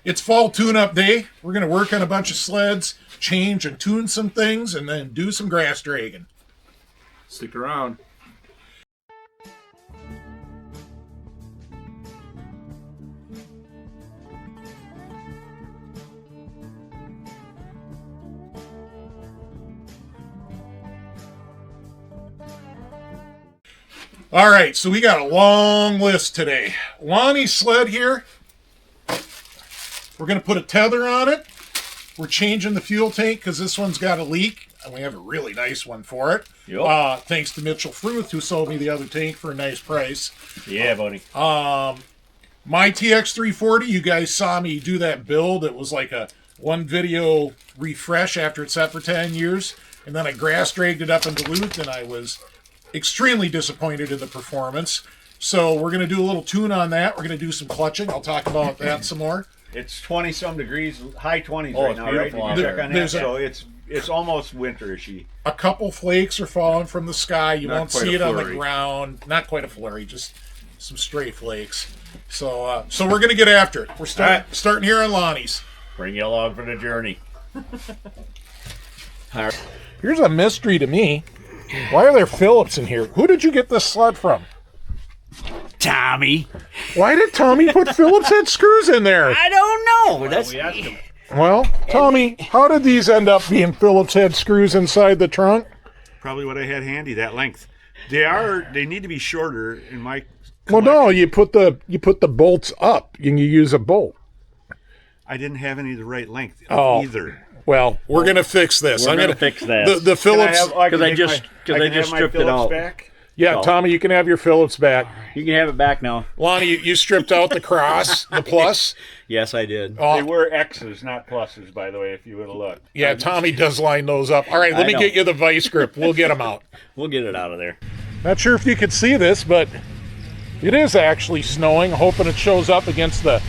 It's fall tune-up day. We're going to work on a bunch of sleds, change and tune some things, and then do some grass dragging. Stick around. All right, so we got a long list today. Lonnie's sled here. We're going to put a tether on it. We're changing the fuel tank because this one's got a leak, and we have a really nice one for it. Yep. Thanks to Mitchell Fruth, who sold me the other tank for a nice price. Yeah, buddy. My TX 340, you guys saw me do that build. It was like a one video refresh after it sat for 10 years. And then I grass dragged it up in Duluth, and I was extremely disappointed in the performance. So we're going to do a little tune on that. We're going to do some clutching. I'll talk about that some more. It's 20-some degrees, high 20s Oh, right it's now, right? beautiful out Did you there. check on that? So it's almost winterishy. A couple flakes are falling from the sky. You Not won't quite see a it on the flurry. ground. Not quite a flurry, just some stray flakes. So so we're going to get after it. We're starting here on Lonnie's. Bring you along for the journey. Here's a mystery to me. Why are there Phillips in here? Who did you get this sled from? Tommy. Why did Tommy put Phillips head screws in there? I don't know. That's We asked him. Well, Tommy, how did these end up being Phillips head screws inside the trunk? Probably what I had handy, that length. They need to be shorter in my Well, no, you put the bolts up and you use a bolt. I didn't have any of the right length Oh. either. Well, we're gonna fix this. We're I'm gonna fix that. The Phillips. Because I just stripped it out. Back? Yeah, Tommy, you can have your Phillips back. You can have it back now. Lonnie, you stripped out the cross, the plus. Yes, I did. They Oh, were X's, not pluses, by the way, if you would have looked. yeah, Tommy does line those up. All right, let I me know. get you the vice grip. We'll get them out. We'll get it out of there. Not sure if you could see this, but it is actually snowing. Hoping it shows up against the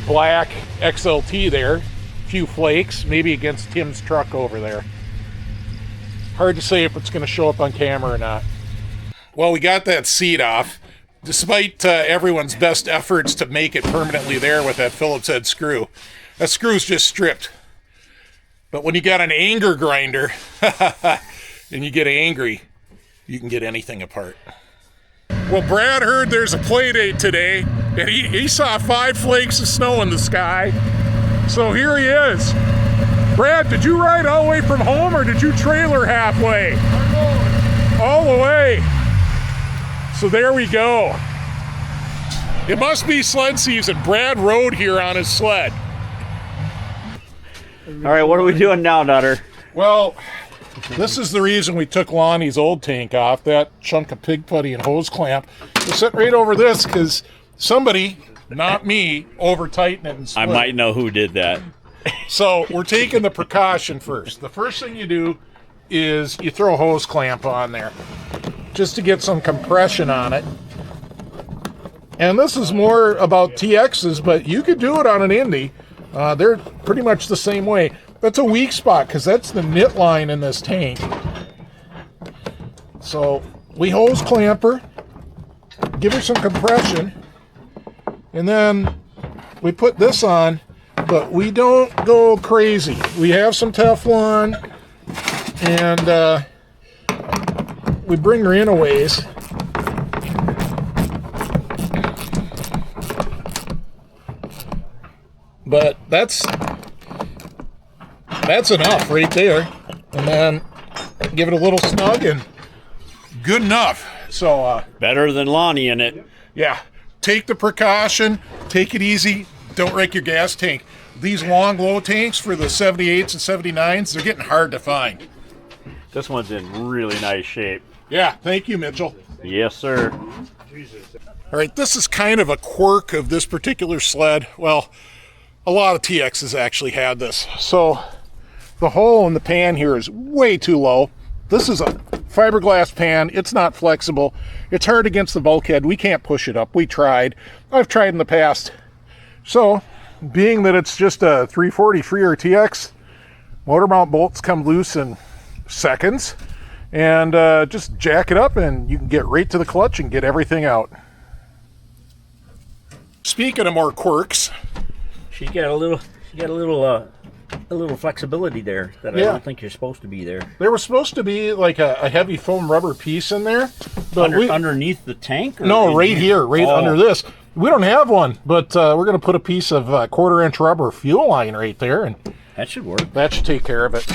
black XLT there. Few flakes, maybe against Tim's truck over there. Hard to say if it's going to show up on camera or not. Well, we got that seat off, despite everyone's best efforts to make it permanently there with that Phillips head screw. That screw's just stripped. But when you got an anger grinder and you get angry, you can get anything apart. Well, Brad heard there's a play date today, and he saw 5 flakes of snow in the sky. So here he is. Brad, did you ride all the way from home, or did you trailer halfway? All the way. So there we go. It must be sled season. Brad rode here on his sled. All right, what are we doing now, Nutter? Well, this is the reason we took Lonnie's old tank off. That chunk of pig putty and hose clamp was sitting right over this because somebody, not me, over-tightened it and split I might know who did that. So we're taking the precaution first. The first thing you do is you throw a hose clamp on there just to get some compression on it. And this is more about TXs, but you could do it on an Indy. They're pretty much the same way. That's a weak spot because that's the knit line in this tank. So we hose clamp her, give her some compression, and then we put this on, but we don't go crazy. We have some Teflon, and we bring her in a ways. But that's enough right there. And then give it a little snug and good enough. So Better than Lonnie in it. yeah, take the precaution, take it easy, don't wreck your gas tank. These long low tanks for the 78s and 79s, they're getting hard to find. This one's in really nice shape. Yeah, thank you, Mitchell. Yes, sir. All right, this is kind of a quirk of this particular sled. Well, a lot of TXs actually had this. So the hole in the pan here is way too low. This is a fiberglass pan. It's not flexible. It's hard against the bulkhead. We can't push it up. We tried. I've tried in the past. So, being that it's just a 340 Freer TX, motor mount bolts come loose in seconds. And just jack it up and you can get right to the clutch and get everything out. Speaking of more quirks, She's got a little flexibility there that I Yeah. don't think you're supposed to be there. There was supposed to be like a heavy foam rubber piece in there, but Underneath the tank? Or no, in right here, right Oh. under this. We don't have one, but we're going to put a piece of 1/4-inch rubber fuel line right there, and That should work. that should take care of it.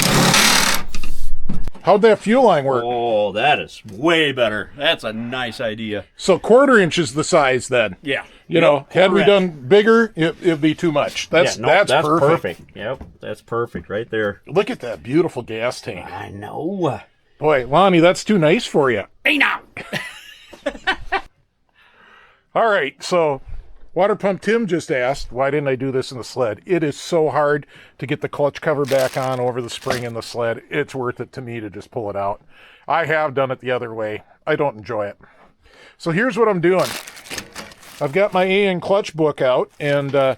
How'd that fuel line work? Oh, that is way better. That's a nice idea. So 1/4-inch is the size then. Yeah. You know, had we 1/4 done bigger, it'd be too much. That's perfect. Yep, that's perfect right there. Look at that beautiful gas tank. I know. Boy, Lonnie, that's too nice for you. Hey now. All right, so Water Pump Tim just asked, why didn't I do this in the sled? It is so hard to get the clutch cover back on over the spring in the sled. It's worth it to me to just pull it out. I have done it the other way. I don't enjoy it. So here's what I'm doing. I've got my AN clutch book out, and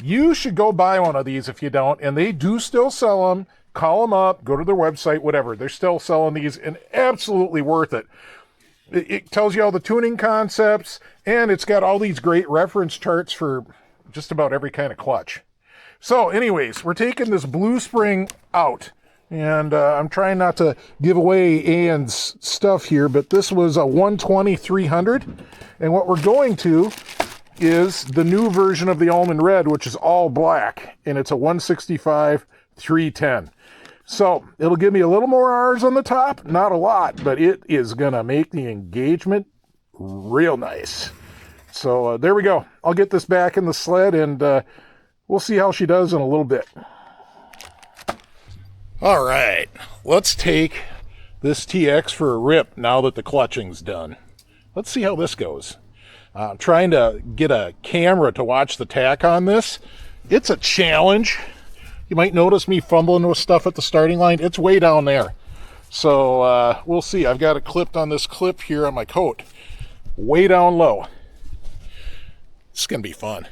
you should go buy one of these if you don't, and they do still sell them. Call them up, go to their website, whatever. They're still selling these, and absolutely worth it. It tells you all the tuning concepts, and it's got all these great reference charts for just about every kind of clutch. So anyways, we're taking this blue spring out, and I'm trying not to give away Ann's stuff here, but this was a 120-300, and what we're going to is the new version of the almond red, which is all black, and it's a 165-310. So it'll give me a little more R's on the top, not a lot, but it is going to make the engagement real nice. So there we go. I'll get this back in the sled, and we'll see how she does in a little bit. All right, let's take this TX for a rip now that the clutching's done. Let's see how this goes. I'm trying to get a camera to watch the tack on this. It's a challenge. You might notice me fumbling with stuff at the starting line. It's way down there. So we'll see. I've got it clipped on this clip here on my coat. Way down low. It's going to be fun.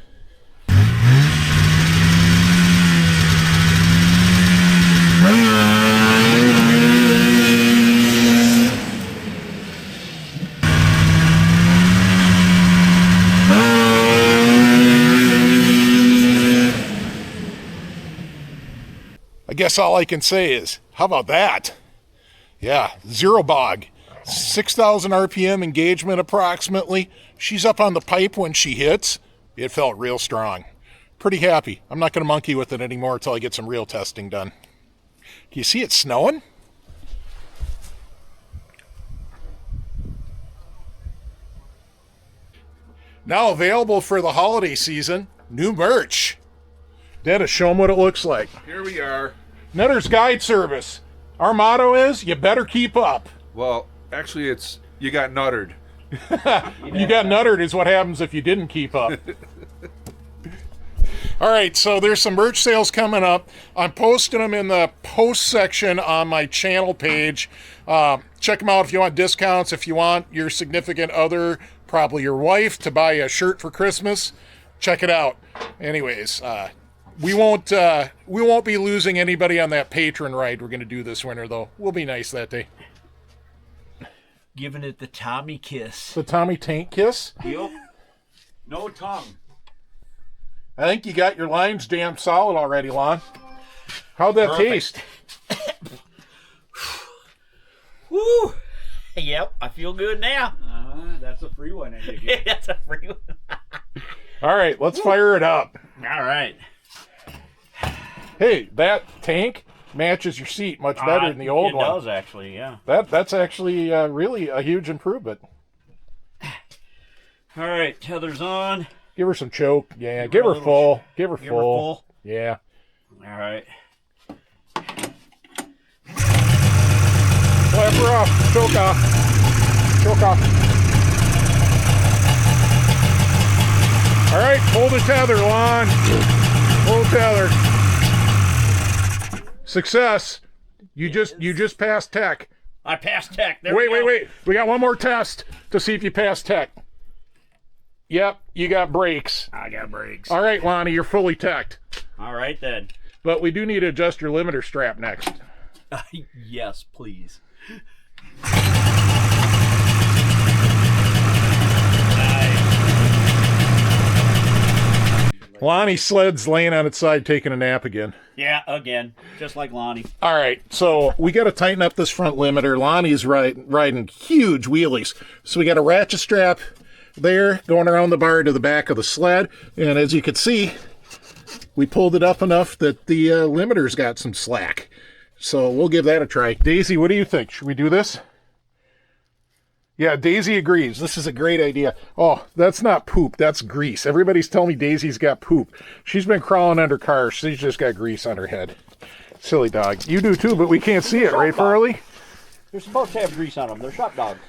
I guess all I can say is, how about that? Yeah, zero bog. 6,000 RPM engagement approximately. She's up on the pipe when she hits. It felt real strong. Pretty happy. I'm not going to monkey with it anymore until I get some real testing done. Do you see it snowing? Now available for the holiday season, new merch. Dennis, show them what it looks like. Here we are. Nutter's Guide Service. Our motto is, you better keep up. Well, actually, it's you got nuttered. You got nuttered is what happens if you didn't keep up. All right, so there's some merch sales coming up. I'm posting them in the post section on my channel page. Check them out if you want discounts, if you want your significant other, probably your wife, to buy a shirt for Christmas. Check it out. Anyways, we won't be losing anybody on that patron ride we're going to do this winter, though. We'll be nice that day. Giving it the Tommy kiss. The Tommy Tank Kiss. Yep. No tongue. I think you got your lines damn solid already, Lon. How'd that taste? Woo! Yep, I feel good now. That's a free one. That's a free one. All right, let's fire it up. All right. Hey, that tank matches your seat much better than the old one. It does, actually, yeah. That's actually really a huge improvement. All right, tether's on. Give her some choke. Yeah, give her full. Give her Give her full. full. Yeah. All right. Slap her off. Choke off. Choke off. All right, pull the tether, Lon. Pull the tether. Success. You just passed tech. I passed tech. There Wait. we go. We got one more test to see if you pass tech. Yep, you got brakes. I got brakes. All right, Lonnie, you're fully teched. All right, then. But we do need to adjust your limiter strap next. Yes, please. Lonnie's sled's laying on its side taking a nap again. Yeah, again, just like Lonnie. All right, so we got to tighten up this front limiter. Lonnie's riding huge wheelies. So we got a ratchet strap there going around the bar to the back of the sled. And as you can see, we pulled it up enough that the limiter's got some slack. So we'll give that a try. Daisy, what do you think? Should we do this? Yeah, Daisy agrees. This is a great idea. Oh, that's not poop. That's grease. Everybody's telling me Daisy's got poop. She's been crawling under cars. She's just got grease on her head. Silly dog. You do too, but we can't see it, right, Farley? They're supposed to have grease on them. They're shop dogs.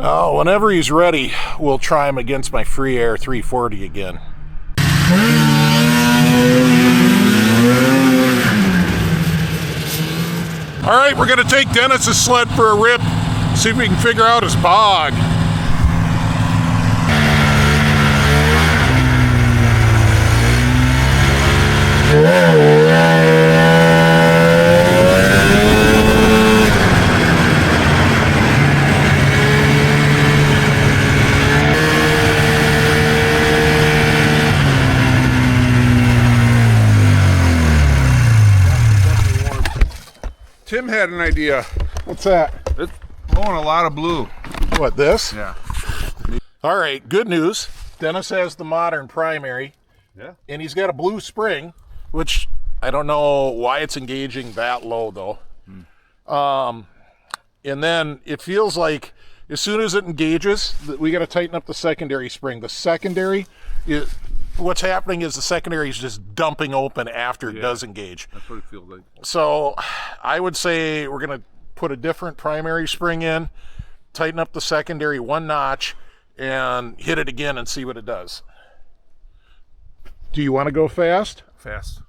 Oh, whenever he's ready, we'll try him against my Free Air 340 again. All right, we're gonna take Dennis's sled for a rip, see if we can figure out his bog. Tim had an idea. What's that? It's blowing a lot of blue. What, this? Yeah. All right, good news. Dennis has the modern primary. Yeah. And he's got a blue spring, which I don't know why it's engaging that low, though. And then it feels like as soon as it engages, we got to tighten up the secondary spring. The secondary, what's happening is the secondary is just dumping open after it does engage. That's what it feels like. So I would say we're going to put a different primary spring in, tighten up the secondary one notch, and hit it again and see what it does. Do you want to go fast? Fast.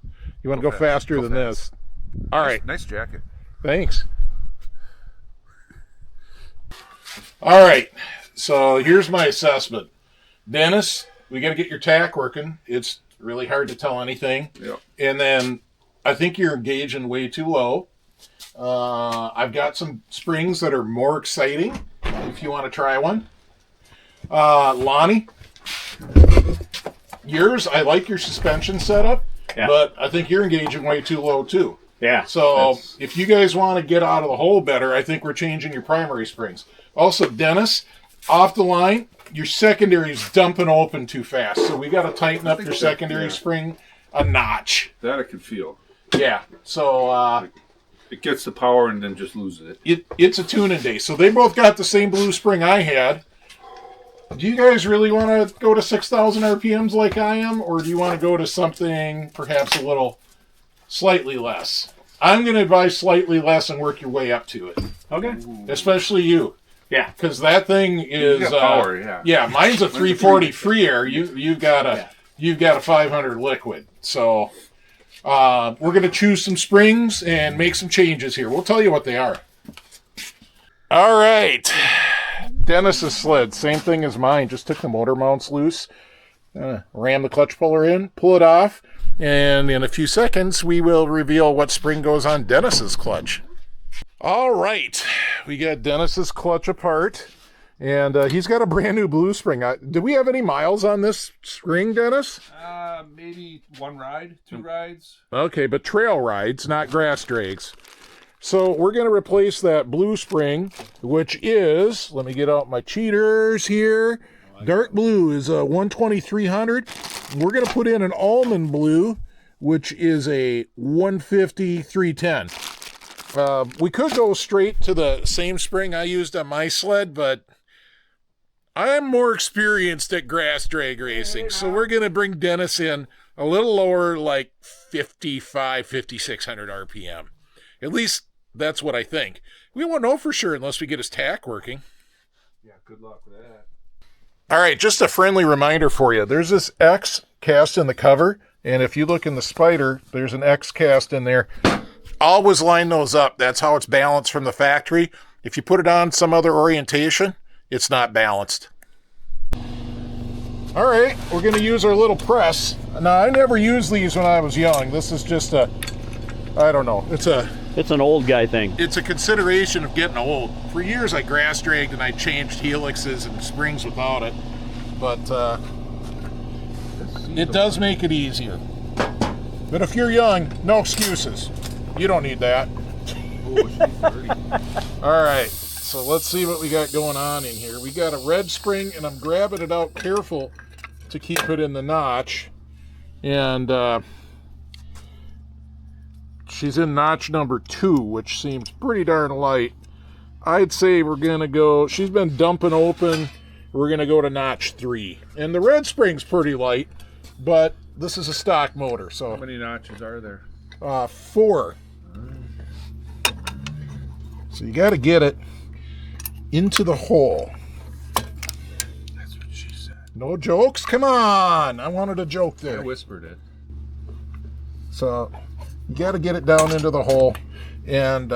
You want to go faster than this? All right. Nice jacket. Thanks. All right. So here's my assessment. Dennis, we got to get your tack working. It's really hard to tell anything. Yep. And then I think you're engaging way too low. I've got some springs that are more exciting if you want to try one. Lonnie, yours, I like your suspension setup, but I think you're engaging way too low too. Yeah. So if you guys want to get out of the hole better, I think we're changing your primary springs. Also, Dennis, off the line, your secondary is dumping open too fast. So we got to tighten up your secondary spring a notch. That I can feel. Yeah. So It gets the power and then just loses it. it's a tuning day. So they both got the same blue spring I had. Do you guys really want to go to 6,000 RPMs like I am? Or do you want to go to something perhaps a little slightly less? I'm going to advise slightly less and work your way up to it. Okay. Especially you. Yeah. Because that thing is You got power, yeah. Mine's a 340 free air. You've got a 500 liquid. So we're gonna choose some springs and make some changes here. We'll tell you what they are. All right, Dennis's sled, same thing as mine. Just took the motor mounts loose, ram the clutch puller in, pull it off, and in a few seconds we will reveal what spring goes on Dennis's clutch. All right, we got Dennis's clutch apart, and he's got a brand new blue spring. Did we have any miles on this spring, Dennis? Maybe one ride, two rides. Okay, but trail rides, not grass drags. So we're going to replace that blue spring, which is, let me get out my cheaters here. Dark blue is a 120-300. We're going to put in an almond blue, which is a 150-310. We could go straight to the same spring I used on my sled, but I'm more experienced at grass drag racing, so we're going to bring Dennis in a little lower, like 5,600 RPM. At least that's what I think. We won't know for sure unless we get his tack working. Yeah, good luck with that. All right, just a friendly reminder for you. There's this X cast in the cover, and if you look in the Spider, there's an X cast in there. Always line those up. That's how it's balanced from the factory. If you put it on some other orientation, it's not balanced. All right, we're going to use our little press. Now, I never used these when I was young. This is just a, I don't know. It's an old guy thing. It's a consideration of getting old. For years, I grass dragged and I changed helixes and springs without it. But it does make it easier. But if you're young, no excuses. You don't need that. Oh, she's dirty. All right, so let's see what we got going on in here. We got a red spring, and I'm grabbing it out careful to keep it in the notch. And she's in notch number 2, which seems pretty darn light. I'd say we're going to go, she's been dumping open, we're going to go to notch 3. And the red spring's pretty light, but this is a stock motor, so... How many notches are there? 4. So you got to get it into the hole. That's what she said. No jokes? Come on! I wanted a joke I there. whispered it. So you got to get it down into the hole, and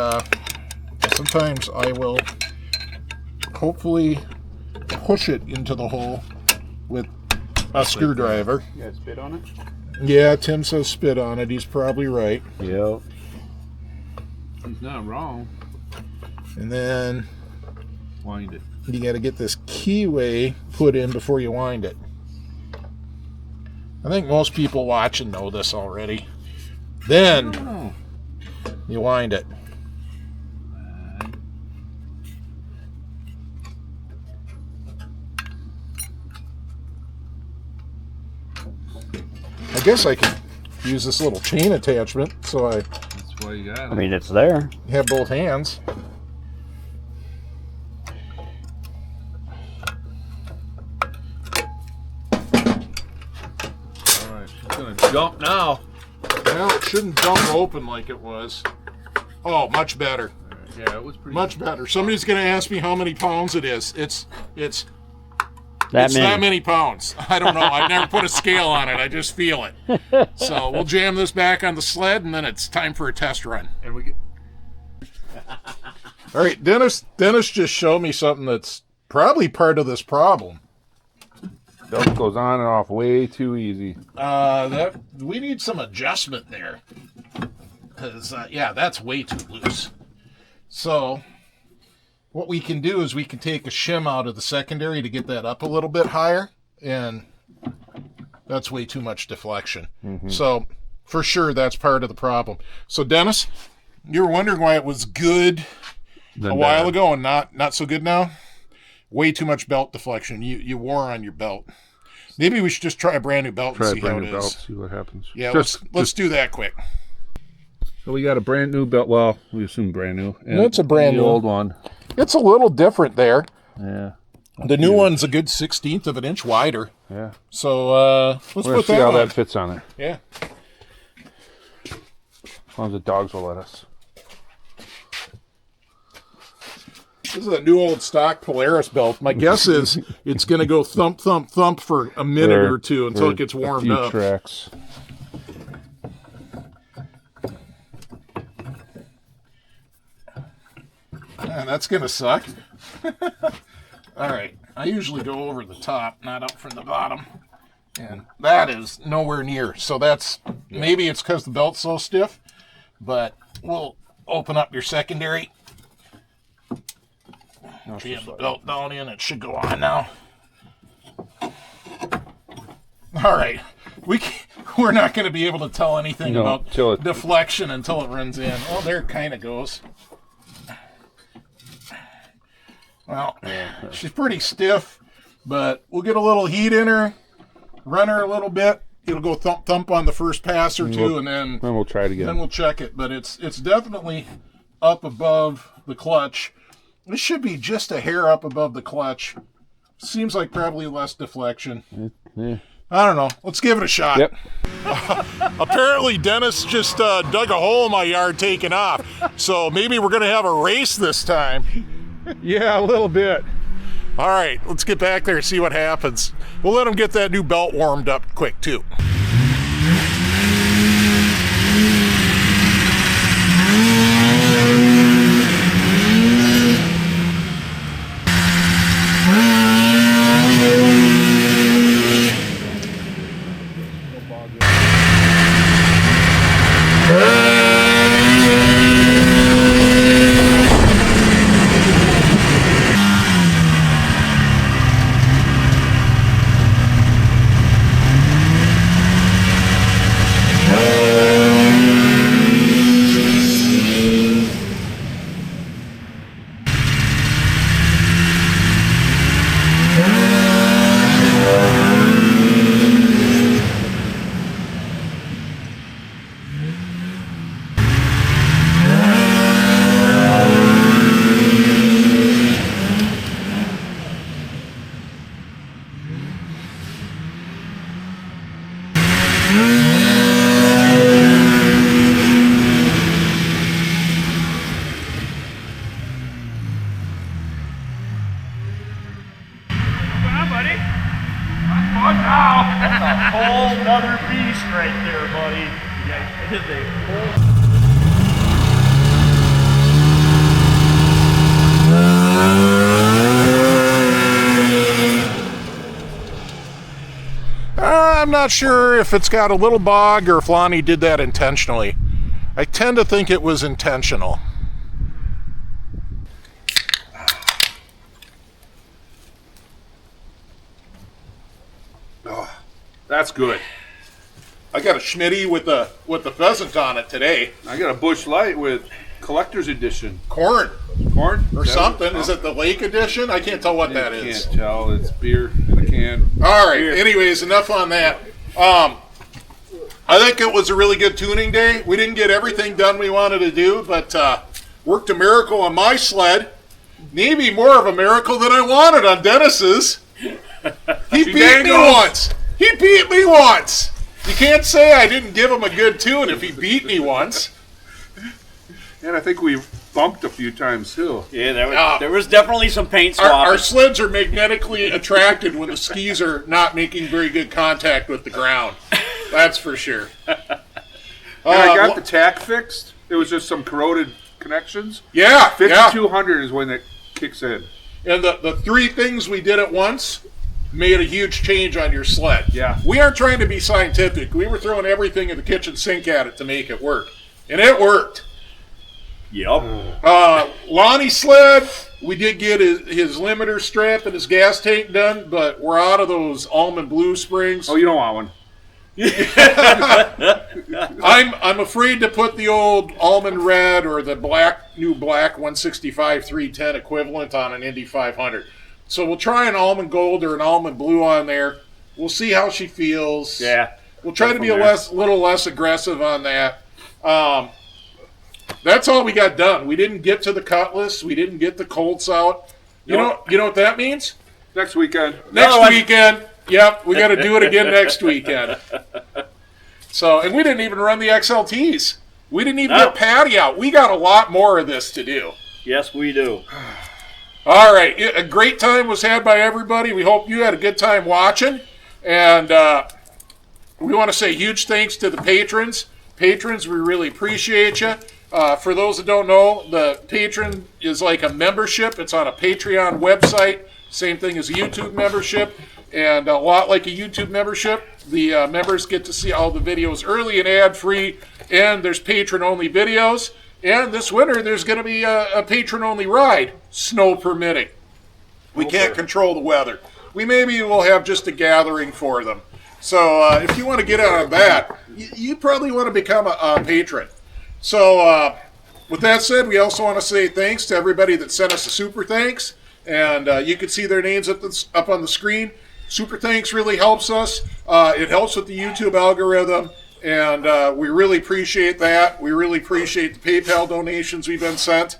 sometimes I will hopefully push it into the hole with a screwdriver. You got spit on it? Yeah, Tim says spit on it. He's probably right. Yep. He's not wrong. And then Wind it. you got to get this keyway put in before you wind it. I think most people watching know this already. Then Oh. you wind it. I guess I could use this little chain attachment so I That's why you got it. I mean, it's there. have both hands. Alright, she's gonna jump now. Well, it shouldn't dump open like it was. Oh, much better. Yeah, it was pretty Much better. Somebody's going to ask me how many pounds it is. It's That many. that many pounds. I don't know. I've never put a scale on it. I just feel it. So we'll jam this back on the sled, and then it's time for a test run. And we get All right, Dennis just showed me something that's probably part of this problem. belt goes on and off way too easy. That we need some adjustment there. Because, yeah, that's way too loose. So what we can do is we can take a shim out of the secondary to get that up a little bit higher, and that's way too much deflection. So for sure that's part of the problem. So Dennis, you were wondering why it was good a while ago and not so good now? Way too much belt deflection. You wore on your belt. Maybe we should just try a brand new belt and see how it is. See what happens. Yeah, let's do that quick. So we got a brand new belt. Well, we assume brand new. And That's a brand the new. old one. It's a little different there. Yeah. The new one's a good 1/16 of an inch wider. Yeah. So let's We're gonna put see that how on. that fits on there. Yeah. As long as the dogs will let us. This is a new old stock Polaris belt. My guess is it's going to go thump, thump, thump for a minute or two until it gets warmed a few up. tracks. Man, that's going to suck. All right. I usually go over the top, not up from the bottom. And that is nowhere near. So that's, maybe it's because the belt's so stiff, but we'll open up your secondary. Jam the belt down in. It should go on now. All right. We're not going to be able to tell anything about deflection until it runs in. Oh, there it kind of goes. Well, she's pretty stiff, but we'll get a little heat in her, run her a little bit. It'll go thump thump on the first pass or two, and then we'll try it again. Then we'll check it. But it's definitely up above the clutch. This should be just a hair up above the clutch Seems like probably less deflection. Yeah. I don't know. Let's give it a shot. Yep. Apparently Dennis just dug a hole in my yard taking off. So maybe we're going to have a race this time. Yeah, a little bit. All right, let's get back there and see what happens. We'll let him get that new belt warmed up quick too. Whole nother beast right there, buddy. Yeah, it is a whole... I'm not sure if it's got a little bog or if Lonnie did that intentionally. I tend to think it was intentional. Oh, that's good. I got a Schmitty with the pheasant on it today. I got a Bush Light with collector's edition. Corn Corn? or something. Is it the Lake edition? I can't tell what that is. Can't tell. It's beer in a can. All right. Anyways, enough on that. I think it was a really good tuning day. We didn't get everything done we wanted to do, but worked a miracle on my sled. Maybe more of a miracle than I wanted on Dennis's. He beat me once. He beat me once. You can't say I didn't give him a good tune if he beat me once. And I think we bumped a few times too. Yeah, there was definitely some paint swapping. Our sleds are magnetically attracted when the skis are not making very good contact with the ground. That's for sure. And I got the tack fixed. It was just some corroded connections. Yeah, 5200 is when it kicks in. And the three things we did at once made a huge change on your sled. Yeah. We aren't trying to be scientific. We were throwing everything in the kitchen sink at it to make it work. And it worked. Yep. Lonnie's sled, we did get his limiter strap and his gas tank done, but we're out of those almond blue springs. Oh, you don't want one. I'm afraid to put the old almond red or the new black 165 310 equivalent on an Indy 500. So we'll try an almond gold or an almond blue on there. We'll see how she feels. Yeah. We'll try to be a little less aggressive on that. That's all we got done. We didn't get to the Cutlass. We didn't get the Colts out. You know what that means? Next weekend. Next weekend. Yep, we got to do it again next weekend. So, and we didn't even run the XLTs. We didn't even get Patty out. We got a lot more of this to do. Yes, we do. All right, a great time was had by everybody. We hope you had a good time watching. And we want to say huge thanks to the patrons. Patrons, we really appreciate you. For those that don't know, the patron is like a membership. It's on a Patreon website. Same thing as a YouTube membership. And a lot like a YouTube membership, the members get to see all the videos early and ad-free. And there's patron-only videos. And this winter, there's going to be a patron-only ride, snow permitting. We can't control the weather. We maybe will have just a gathering for them. So if you want to get out on that, you probably want to become a patron. So with that said, we also want to say thanks to everybody that sent us a super thanks. And you can see their names up on the screen. Super thanks really helps us. It helps with the YouTube algorithm. And we really appreciate that. We really appreciate the PayPal donations we've been sent.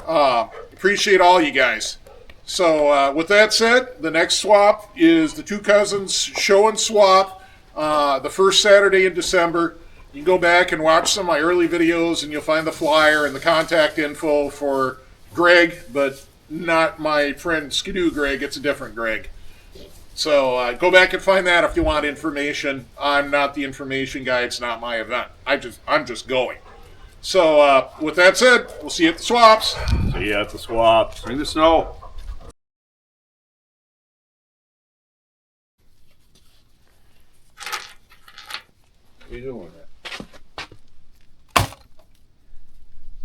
Appreciate all you guys. So with that said, the next swap is the Two Cousins Show and Swap, the first Saturday in December. You can go back and watch some of my early videos, and you'll find the flyer and the contact info for Greg, but not my friend Skidoo Greg. It's a different Greg. So go back and find that if you want information. I'm not the information guy. It's not my event. I'm just going. So with that said, we'll see you at the swaps. See ya at the swaps. Bring the snow. What are you doing?